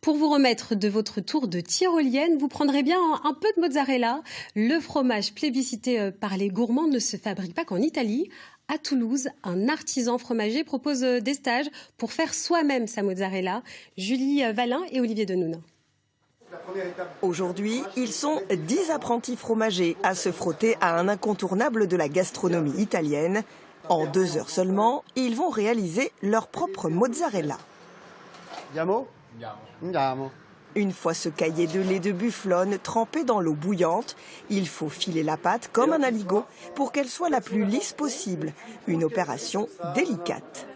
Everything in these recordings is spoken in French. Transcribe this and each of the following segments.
Pour vous remettre de votre tour de tyrolienne, vous prendrez bien un peu de mozzarella. Le fromage plébiscité par les gourmands ne se fabrique pas qu'en Italie. À Toulouse, un artisan fromager propose des stages pour faire soi-même sa mozzarella. Julie Valin et Olivier Denounin. Aujourd'hui, ils sont 10 apprentis fromagers à se frotter à un incontournable de la gastronomie italienne. En 2 heures seulement, ils vont réaliser leur propre mozzarella. Une fois ce cahier de lait de bufflone trempé dans l'eau bouillante, il faut filer la pâte comme un aligot pour qu'elle soit la plus lisse possible. Une opération délicate.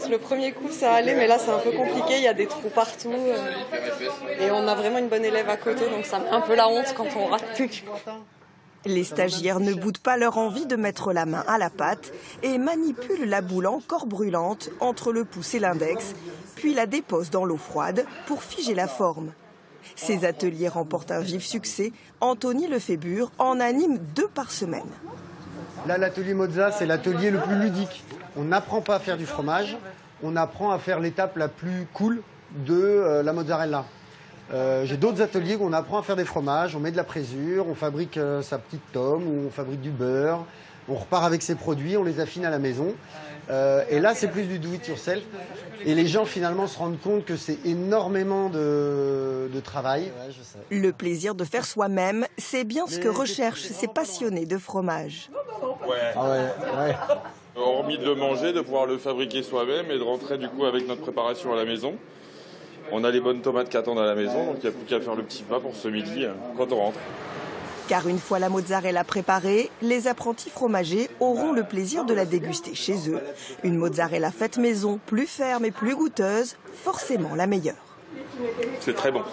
Le premier coup ça allait, mais là c'est un peu compliqué, il y a des trous partout et on a vraiment une bonne élève à côté, donc ça met un peu la honte quand on rate plus. Les stagiaires ne boudent pas leur envie de mettre la main à la pâte et manipulent la boule encore brûlante entre le pouce et l'index, puis la déposent dans l'eau froide pour figer la forme. Ces ateliers remportent un vif succès. Anthony Lefébure en anime 2 par semaine. Là, l'atelier Mozza, c'est l'atelier le plus ludique. On n'apprend pas à faire du fromage, on apprend à faire l'étape la plus cool de la mozzarella. J'ai d'autres ateliers où on apprend à faire des fromages, on met de la présure, on fabrique sa petite tome, ou on fabrique du beurre, on repart avec ses produits, on les affine à la maison. Et là, c'est plus du do-it-yourself. Et les gens, finalement, se rendent compte que c'est énormément de travail. Le plaisir de faire soi-même, c'est bien ce que recherchent ces passionnés de fromage. Ouais. Hormis de le manger, de pouvoir le fabriquer soi-même et de rentrer du coup avec notre préparation à la maison. On a les bonnes tomates qui attendent à la maison, donc il n'y a plus qu'à faire le petit pas pour ce midi quand on rentre. Car une fois la mozzarella préparée, les apprentis fromagers auront le plaisir de la déguster chez eux. Une mozzarella faite maison, plus ferme et plus goûteuse, forcément la meilleure. C'est très bon.